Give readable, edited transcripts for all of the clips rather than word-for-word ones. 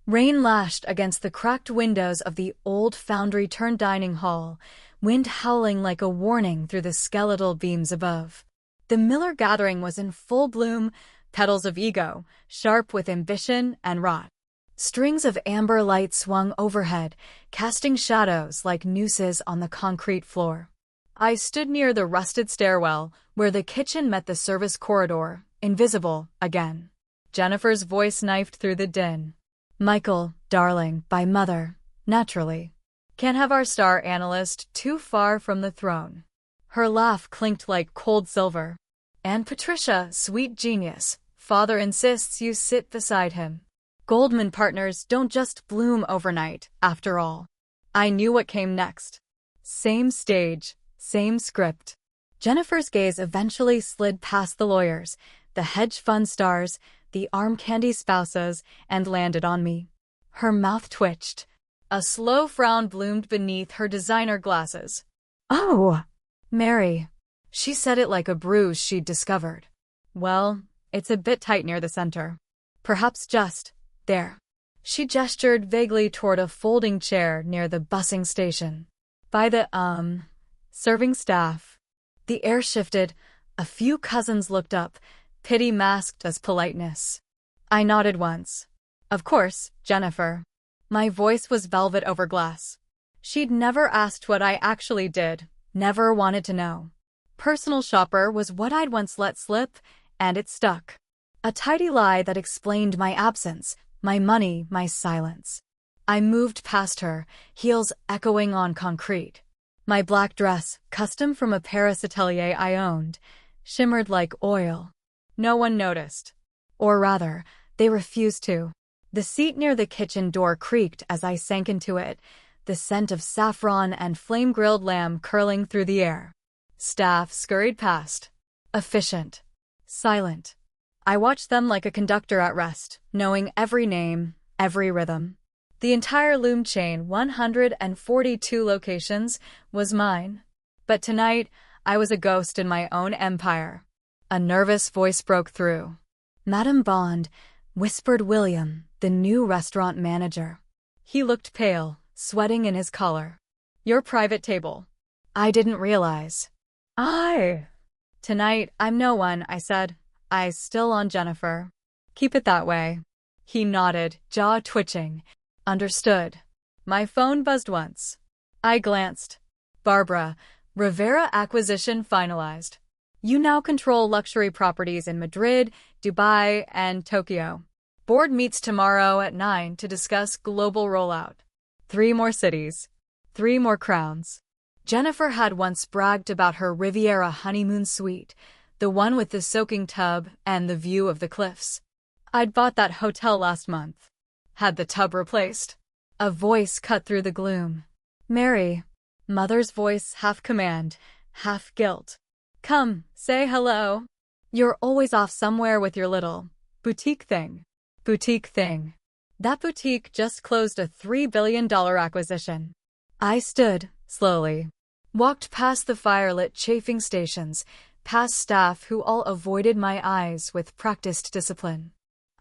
Rain lashed against the cracked windows of the old foundry-turned-dining hall, wind howling like a warning through the skeletal beams above. The Miller gathering was in full bloom, petals of ego, sharp with ambition and rot. Strings of amber light swung overhead, casting shadows like nooses on the concrete floor. I stood near the rusted stairwell, where the kitchen met the service corridor, invisible again. Jennifer's voice knifed through the din. "Michael, darling, by mother, naturally. Can't have our star analyst too far from the throne." Her laugh clinked like cold silver. "And Patricia, sweet genius, father insists you sit beside him. Goldman partners don't just bloom overnight, after all." I knew what came next. Same stage, same script. Jennifer's gaze eventually slid past the lawyers, the hedge fund stars, the arm candy spouses, and landed on me. Her mouth twitched. A slow frown bloomed beneath her designer glasses. "Oh, Mary." She said it like a bruise she'd discovered. "Well, it's a bit tight near the center. Perhaps just there." She gestured vaguely toward a folding chair near the busing station. "By the, serving staff." The air shifted. A few cousins looked up, pity masked as politeness. I nodded once. "Of course, Jennifer." My voice was velvet over glass. She'd never asked what I actually did, never wanted to know. Personal shopper was what I'd once let slip, and it stuck. A tidy lie that explained my absence, my money, my silence. I moved past her, heels echoing on concrete. My black dress, custom from a Paris atelier I owned, shimmered like oil. No one noticed. Or rather, they refused to. The seat near the kitchen door creaked as I sank into it, the scent of saffron and flame-grilled lamb curling through the air. Staff scurried past. Efficient. Silent. I watched them like a conductor at rest, knowing every name, every rhythm. The entire loom chain, 142 locations, was mine. But tonight, I was a ghost in my own empire. A nervous voice broke through. "Madame Bond," whispered William, the new restaurant manager. He looked pale, sweating in his collar. "Your private table." I didn't realize. "Tonight, I'm no one," I said. Eyes still on Jennifer. "Keep it that way." He nodded, jaw twitching. "Understood." My phone buzzed once. I glanced. "Barbara, Rivera acquisition finalized. You now control luxury properties in Madrid, Dubai, and Tokyo. Board meets tomorrow at 9 to discuss global rollout. 3 more cities. 3 more crowns." Jennifer had once bragged about her Riviera honeymoon suite, the one with the soaking tub and the view of the cliffs. "I'd bought that hotel last month. Had the tub replaced." A voice cut through the gloom. "Mary." Mother's voice, half command, half guilt. "Come, say hello. You're always off somewhere with your little boutique thing." Boutique thing. That boutique just closed a $3 billion acquisition. I stood, slowly. Walked past the fire-lit chafing stations, past staff who all avoided my eyes with practiced discipline.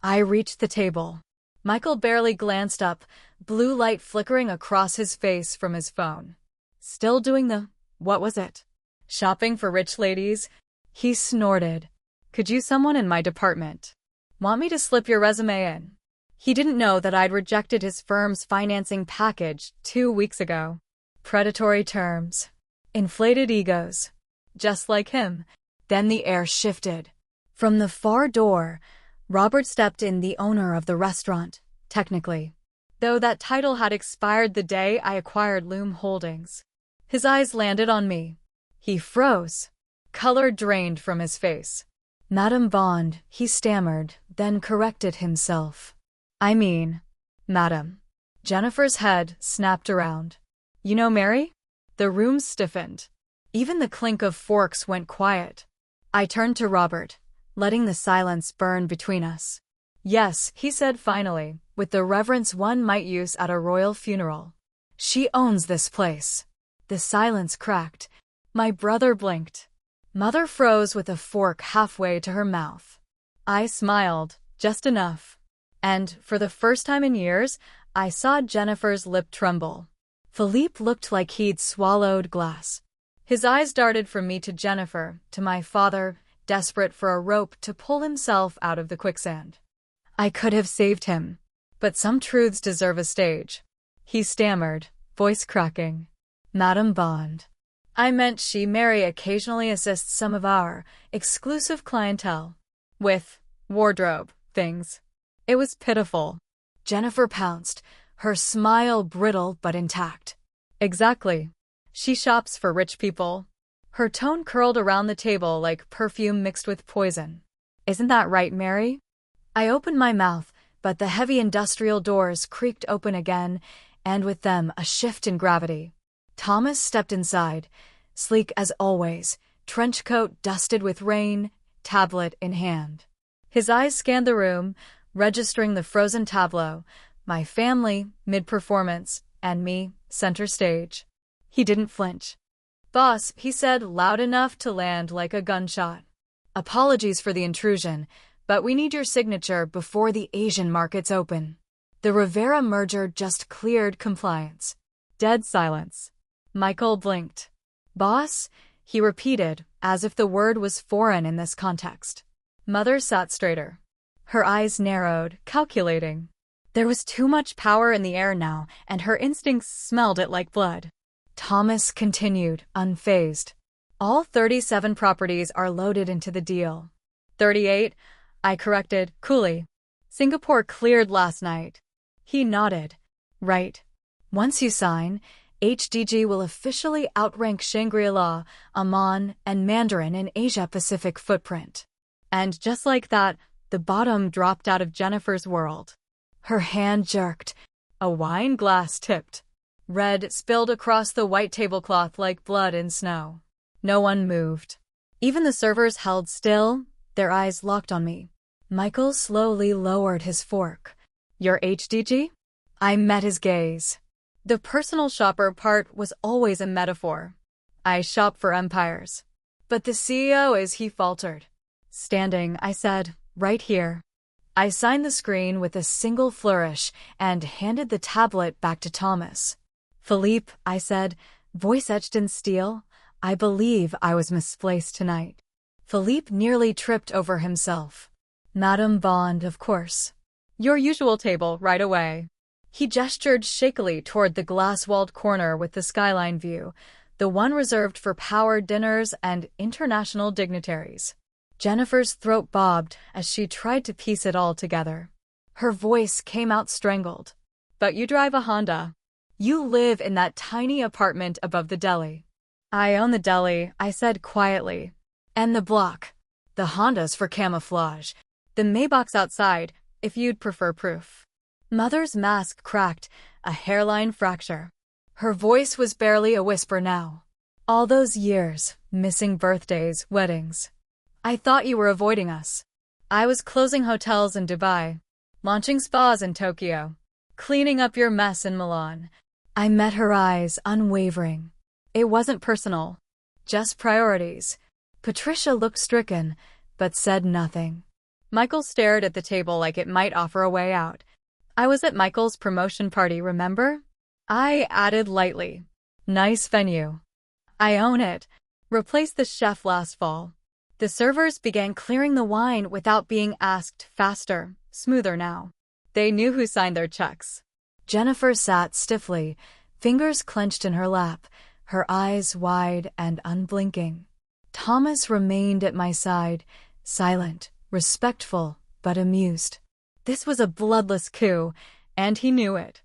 I reached the table. Michael barely glanced up, blue light flickering across his face from his phone. Still doing the, what was it? Shopping for rich ladies? He snorted. "Could use someone in my department. Want me to slip your resume in?" He didn't know that I'd rejected his firm's financing package 2 weeks ago. Predatory terms. Inflated egos. Just like him. Then the air shifted. From the far door, Robert stepped in, the owner of the restaurant, technically. Though that title had expired the day I acquired Loom Holdings. His eyes landed on me. He froze. Color drained from his face. "Madame Bond," he stammered, then corrected himself. "I mean, Madam." Jennifer's head snapped around. "You know Mary?" The room stiffened. Even the clink of forks went quiet. I turned to Robert, letting the silence burn between us. "Yes," he said finally, with the reverence one might use at a royal funeral. "She owns this place." The silence cracked. My brother blinked. Mother froze with a fork halfway to her mouth. I smiled, just enough. And for the first time in years, I saw Jennifer's lip tremble. Philippe looked like he'd swallowed glass. His eyes darted from me to Jennifer, to my father, desperate for a rope to pull himself out of the quicksand. I could have saved him. But some truths deserve a stage. He stammered, voice cracking. Madame Bond. I meant she Mary occasionally assists some of our exclusive clientele with wardrobe things. It was pitiful. Jennifer pounced, her smile brittle but intact. Exactly. She shops for rich people. Her tone curled around the table like perfume mixed with poison. Isn't that right, Mary? I opened my mouth, but the heavy industrial doors creaked open again, and with them a shift in gravity. Thomas stepped inside, sleek as always, trench coat dusted with rain, tablet in hand. His eyes scanned the room, registering the frozen tableau, my family, mid-performance, and me, center stage. He didn't flinch. Boss, he said loud enough to land like a gunshot. Apologies for the intrusion, but we need your signature before the Asian markets open. The Rivera merger just cleared compliance. Dead silence. Michael blinked. Boss, he repeated, as if the word was foreign in this context. Mother sat straighter. Her eyes narrowed, calculating. There was too much power in the air now, and her instincts smelled it like blood. Thomas continued, unfazed. All 37 properties are loaded into the deal. 38, I corrected, coolly. Singapore cleared last night. He nodded. Right. Once you sign, HDG will officially outrank Shangri-La, Amman, and Mandarin in Asia-Pacific footprint. And just like that, the bottom dropped out of Jennifer's world. Her hand jerked. A wine glass tipped. Red spilled across the white tablecloth like blood in snow. No one moved. Even the servers held still, their eyes locked on me. Michael slowly lowered his fork. Your HDG? I met his gaze. The personal shopper part was always a metaphor. I shop for empires. But the CEO is, he faltered. Standing, I said, right here. I signed the screen with a single flourish and handed the tablet back to Thomas. Philippe, I said, voice etched in steel, I believe I was misplaced tonight. Philippe nearly tripped over himself. Madame Bond, of course. Your usual table, right away. He gestured shakily toward the glass-walled corner with the skyline view, the one reserved for power dinners and international dignitaries. Jennifer's throat bobbed as she tried to piece it all together. Her voice came out strangled. But you drive a Honda. You live in that tiny apartment above the deli. I own the deli, I said quietly. And the block. The Honda's for camouflage. The Maybach's outside, if you'd prefer proof. Mother's mask cracked, a hairline fracture. Her voice was barely a whisper now. All those years, missing birthdays, weddings. I thought you were avoiding us. I was closing hotels in Dubai, launching spas in Tokyo, cleaning up your mess in Milan. I met her eyes, unwavering. It wasn't personal, just priorities. Patricia looked stricken, but said nothing. Michael stared at the table like it might offer a way out. I was at Michael's promotion party, remember? I added lightly. Nice venue. I own it. Replaced the chef last fall. The servers began clearing the wine without being asked, faster, smoother now. They knew who signed their checks. Jennifer sat stiffly, fingers clenched in her lap, her eyes wide and unblinking. Thomas remained at my side, silent, respectful, but amused. This was a bloodless coup, and he knew it.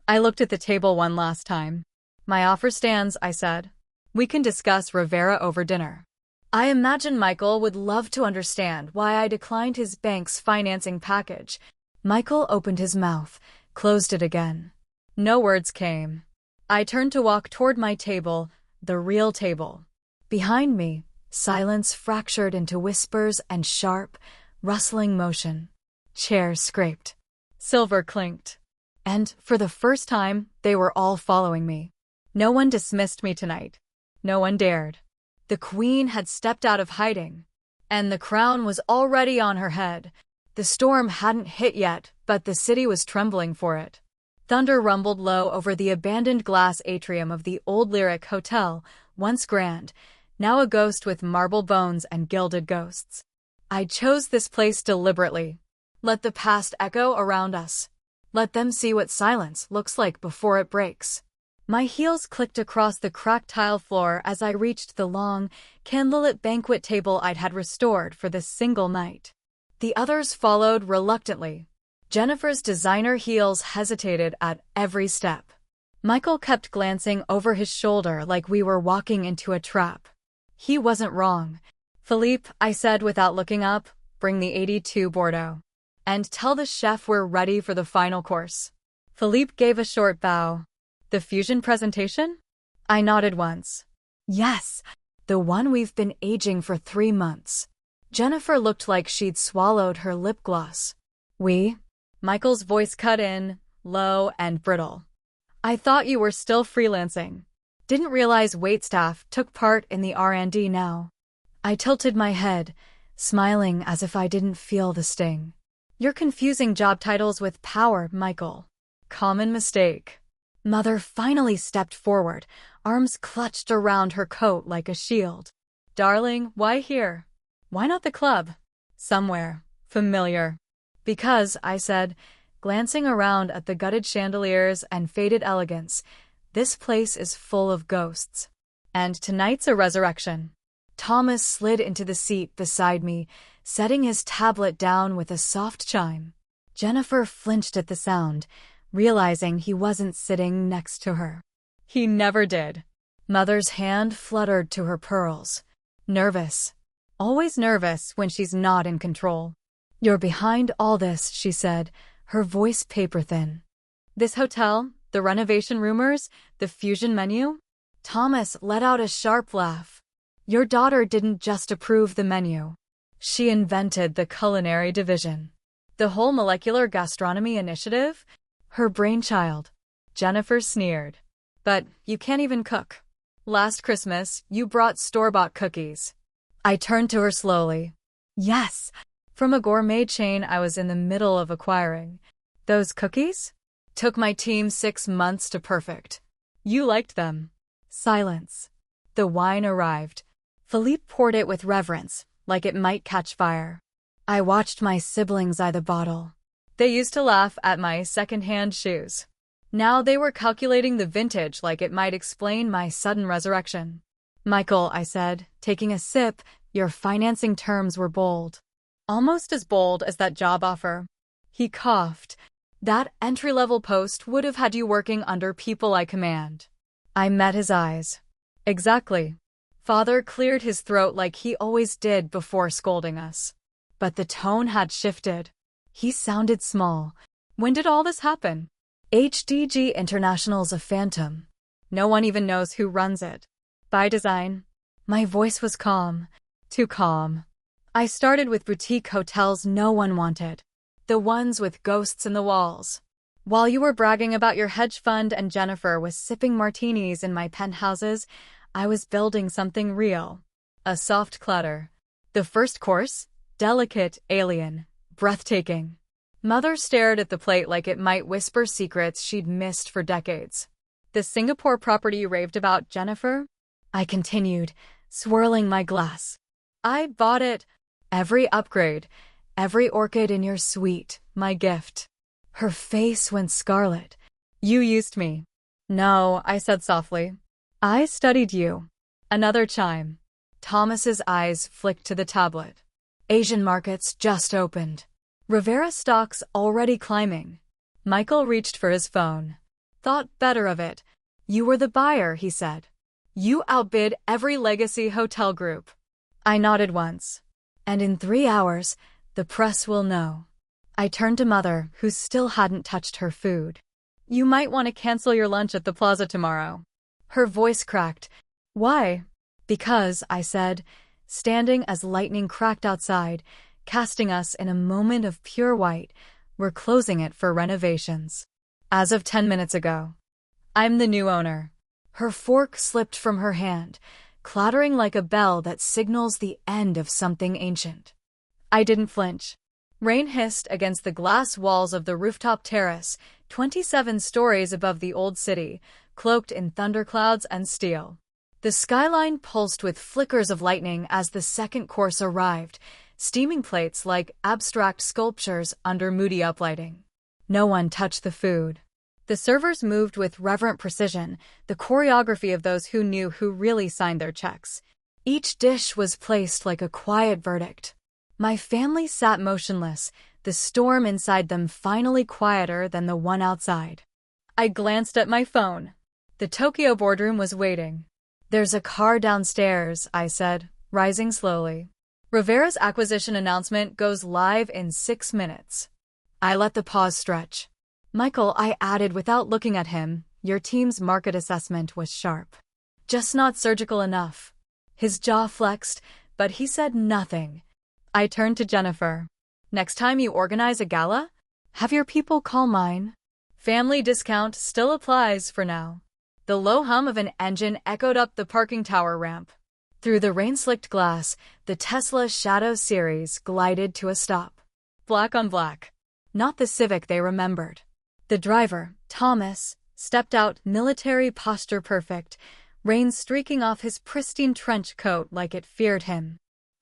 I looked at the table one last time. My offer stands, I said. We can discuss Rivera over dinner. I imagine Michael would love to understand why I declined his bank's financing package. Michael opened his mouth, closed it again. No words came. I turned to walk toward my table, the real table. Behind me, silence fractured into whispers and sharp, rustling motion. Chairs scraped. Silver clinked. And, for the first time, they were all following me. No one dismissed me tonight. No one dared. The queen had stepped out of hiding, and the crown was already on her head. The storm hadn't hit yet, but the city was trembling for it. Thunder rumbled low over the abandoned glass atrium of the old Lyric Hotel, once grand, now a ghost with marble bones and gilded ghosts. I chose this place deliberately. Let the past echo around us. Let them see what silence looks like before it breaks. My heels clicked across the cracked tile floor as I reached the long, candlelit banquet table I'd had restored for this single night. The others followed reluctantly. Jennifer's designer heels hesitated at every step. Michael kept glancing over his shoulder like we were walking into a trap. He wasn't wrong. "Philippe," I said without looking up, "bring the 82 Bordeaux. And tell the chef we're ready for the final course." Philippe gave a short bow. "The fusion presentation?" I nodded once. "Yes, the one we've been aging for 3 months." Jennifer looked like she'd swallowed her lip gloss. "We?" Michael's voice cut in, low and brittle. "I thought you were still freelancing. Didn't realize waitstaff took part in the R&D now." I tilted my head, smiling as if I didn't feel the sting. "You're confusing job titles with power, Michael. Common mistake." Mother finally stepped forward, arms clutched around her coat like a shield. "Darling, why here? Why not the club? Somewhere familiar." "Because," I said, glancing around at the gutted chandeliers and faded elegance, "this place is full of ghosts. And tonight's a resurrection." Thomas slid into the seat beside me, setting his tablet down with a soft chime. Jennifer flinched at the sound, realizing he wasn't sitting next to her. He never did. Mother's hand fluttered to her pearls. Nervous. Always nervous when she's not in control. "You're behind all this," she said, her voice paper-thin. "This hotel, the renovation rumors, the fusion menu?" Thomas let out a sharp laugh. "Your daughter didn't just approve the menu. She invented the culinary division. The whole molecular gastronomy initiative? Her brainchild." Jennifer sneered. "But you can't even cook. Last Christmas, you brought store-bought cookies." I turned to her slowly. "Yes, from a gourmet chain I was in the middle of acquiring. Those cookies? Took my team 6 months to perfect. You liked them." Silence. The wine arrived. Philippe poured it with reverence, like it might catch fire. I watched my siblings eye the bottle. They used to laugh at my second-hand shoes. Now they were calculating the vintage like it might explain my sudden resurrection. "Michael," I said, taking a sip, "your financing terms were bold. Almost as bold as that job offer." He coughed. "That entry-level post would have had you working under people I command." I met his eyes. "Exactly." Father cleared his throat like he always did before scolding us. But the tone had shifted. He sounded small. "When did all this happen?" "HDG International's a phantom. No one even knows who runs it. By design." My voice was calm. Too calm. "I started with boutique hotels no one wanted. The ones with ghosts in the walls. While you were bragging about your hedge fund and Jennifer was sipping martinis in my penthouses, I was building something real. A soft clutter. The first course? Delicate, alien, breathtaking." Mother stared at the plate like it might whisper secrets she'd missed for decades. "The Singapore property you raved about, Jennifer?" I continued, swirling my glass. "I bought it. Every upgrade, every orchid in your suite, my gift." Her face went scarlet. "You used me." "No," I said softly. "I studied you." Another chime. Thomas's eyes flicked to the tablet. "Asian markets just opened. Rivera stocks already climbing." Michael reached for his phone. "Thought better of it. You were the buyer," he said. "You outbid every legacy hotel group." I nodded once. "And in 3 hours, the press will know." I turned to Mother, who still hadn't touched her food. "You might want to cancel your lunch at the plaza tomorrow." Her voice cracked. "Why?" "Because," I said, standing as lightning cracked outside, casting us in a moment of pure white, "we're closing it for renovations. As of 10 minutes ago. I'm the new owner." Her fork slipped from her hand, clattering like a bell that signals the end of something ancient. I didn't flinch. Rain hissed against the glass walls of the rooftop terrace, 27 stories above the old city, cloaked in thunderclouds and steel. The skyline pulsed with flickers of lightning as the second course arrived, steaming plates like abstract sculptures under moody uplighting. No one touched the food. The servers moved with reverent precision, the choreography of those who knew who really signed their checks. Each dish was placed like a quiet verdict. My family sat motionless, the storm inside them finally quieter than the one outside. I glanced at my phone. The Tokyo boardroom was waiting. "There's a car downstairs," I said, rising slowly. "Rivera's acquisition announcement goes live in 6 minutes. I let the pause stretch. "Michael," I added without looking at him, "your team's market assessment was sharp. Just not surgical enough." His jaw flexed, but he said nothing. I turned to Jennifer. "Next time you organize a gala, have your people call mine. Family discount still applies for now." The low hum of an engine echoed up the parking tower ramp. Through the rain-slicked glass, the Tesla Shadow Series glided to a stop. Black on black. Not the Civic they remembered. The driver, Thomas, stepped out, military posture perfect, rain streaking off his pristine trench coat like it feared him.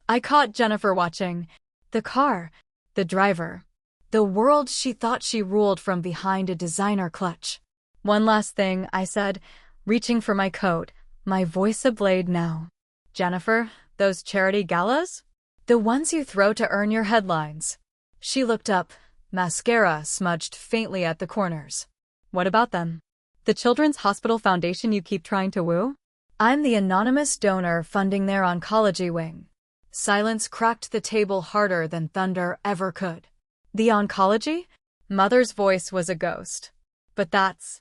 I caught Jennifer watching. The car, the driver, the world she thought she ruled from behind a designer clutch. "One last thing," I said, reaching for my coat, my voice ablaze now. "Jennifer, those charity galas? The ones you throw to earn your headlines." She looked up, mascara smudged faintly at the corners. "What about them? The Children's Hospital Foundation you keep trying to woo?" "I'm the anonymous donor funding their oncology wing." Silence cracked the table harder than thunder ever could. "The oncology?" Mother's voice was a ghost. "But that's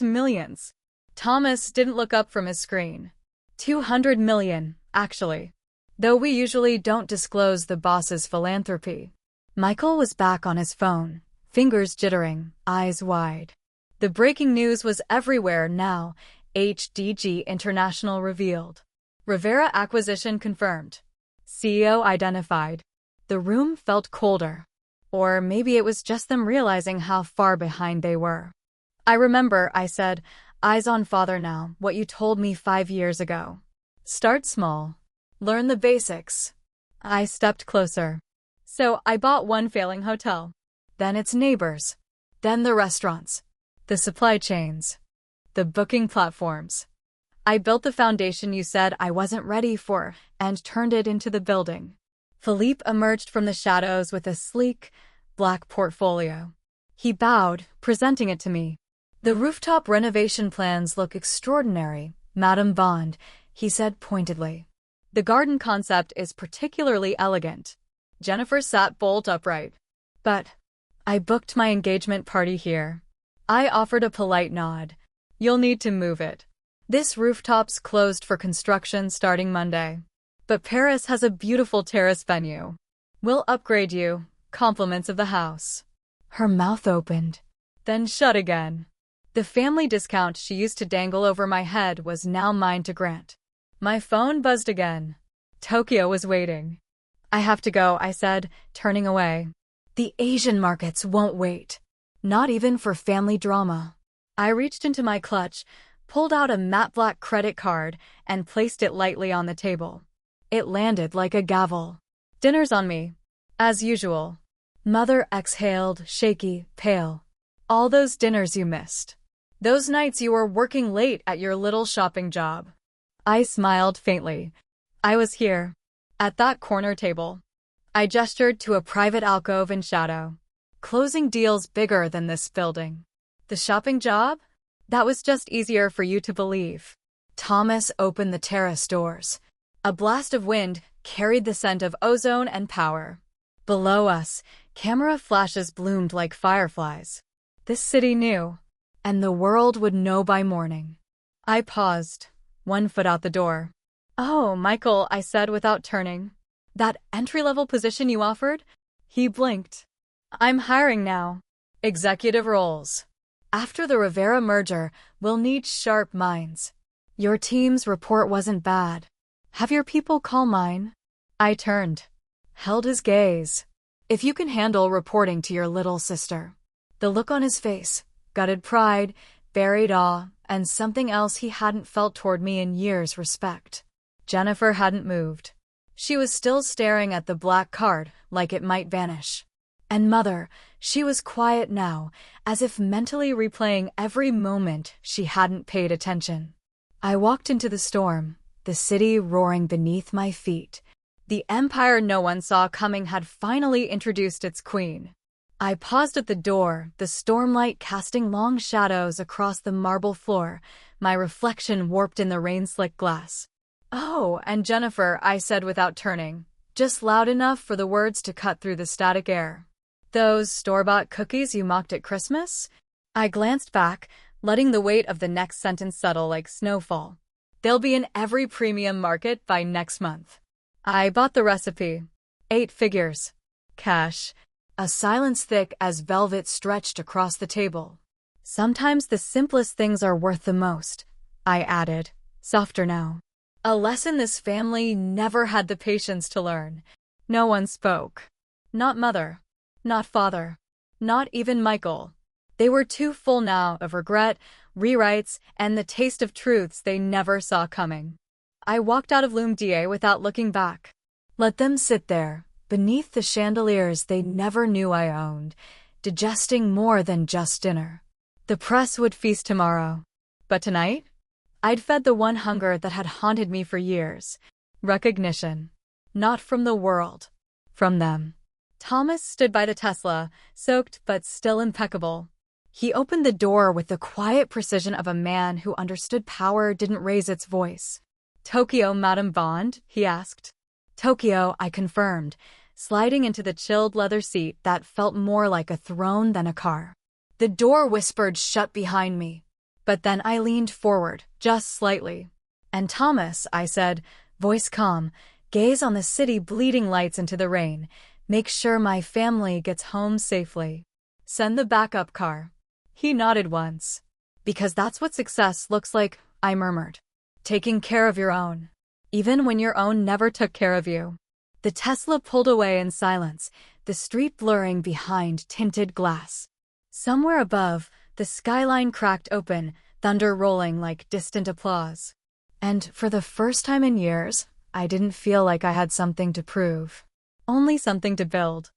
millions." Thomas didn't look up from his screen. 200 million, actually. Though we usually don't disclose the boss's philanthropy. Michael was back on his phone, fingers jittering, eyes wide. The breaking news was everywhere now. HDG International revealed. Rivera acquisition confirmed. CEO identified. The room felt colder. Or maybe it was just them realizing how far behind they were. "I remember," I said, eyes on father now, "what you told me 5 years ago. Start small. Learn the basics." I stepped closer. "So I bought one failing hotel. Then its neighbors. Then the restaurants. The supply chains. The booking platforms. I built the foundation you said I wasn't ready for and turned it into the building." Philippe emerged from the shadows with a sleek, black portfolio. He bowed, presenting it to me. "The rooftop renovation plans look extraordinary, Madame Bond," he said pointedly. "The garden concept is particularly elegant." Jennifer sat bolt upright. "But I booked my engagement party here." I offered a polite nod. "You'll need to move it. This rooftop's closed for construction starting Monday. But Paris has a beautiful terrace venue. We'll upgrade you, compliments of the house." Her mouth opened, then shut again. The family discount she used to dangle over my head was now mine to grant. My phone buzzed again. Tokyo was waiting. "I have to go," I said, turning away. "The Asian markets won't wait. Not even for family drama." I reached into my clutch, pulled out a matte black credit card, and placed it lightly on the table. It landed like a gavel. "Dinner's on me. As usual." Mother exhaled, shaky, pale. "All those dinners you missed. Those nights you were working late at your little shopping job." I smiled faintly. "I was here. At that corner table." I gestured to a private alcove in shadow. "Closing deals bigger than this building." "The shopping job? That was just easier for you to believe." Thomas opened the terrace doors. A blast of wind carried the scent of ozone and power. Below us, camera flashes bloomed like fireflies. This city knew, and the world would know by morning. I paused, 1 foot out the door. "Oh, Michael," I said without turning. "That entry-level position you offered?" He blinked. "I'm hiring now. Executive roles. After the Rivera merger, we'll need sharp minds. Your team's report wasn't bad. Have your people call mine." I turned, held his gaze. If you can handle reporting to your little sister. The look on his face, gutted pride, buried awe, and something else he hadn't felt toward me in years, respect. Jennifer hadn't moved. She was still staring at the black card like it might vanish. And Mother, she was quiet now, as if mentally replaying every moment she hadn't paid attention. I walked into the storm, the city roaring beneath my feet. The empire no one saw coming had finally introduced its queen. I paused at the door, the stormlight casting long shadows across the marble floor, my reflection warped in the rain-slick glass. "Oh, and Jennifer," I said without turning, just loud enough for the words to cut through the static air. "Those store-bought cookies you mocked at Christmas?" I glanced back, letting the weight of the next sentence settle like snowfall. "They'll be in every premium market by next month." I bought the recipe. 8 figures. Cash. A silence thick as velvet stretched across the table. "Sometimes the simplest things are worth the most," I added, softer now. A lesson this family never had the patience to learn. No one spoke. Not Mother. Not Father. Not even Michael. They were too full now of regret, rewrites, and the taste of truths they never saw coming. I walked out of Loom Da without looking back. Let them sit there, beneath the chandeliers they never knew I owned, digesting more than just dinner. The press would feast tomorrow. But tonight? I'd fed the one hunger that had haunted me for years. Recognition. Not from the world. From them. Thomas stood by the Tesla, soaked but still impeccable. He opened the door with the quiet precision of a man who understood power didn't raise its voice. "Tokyo, Madame Bond?" he asked. "Tokyo," I confirmed, sliding into the chilled leather seat that felt more like a throne than a car. The door whispered shut behind me. But then I leaned forward, just slightly. "And Thomas," I said, voice calm, gaze on the city bleeding lights into the rain, "make sure my family gets home safely. Send the backup car." He nodded once. "Because that's what success looks like," I murmured. "Taking care of your own. Even when your own never took care of you." The Tesla pulled away in silence, the street blurring behind tinted glass. Somewhere above, the skyline cracked open, thunder rolling like distant applause. And for the first time in years, I didn't feel like I had something to prove. Only something to build.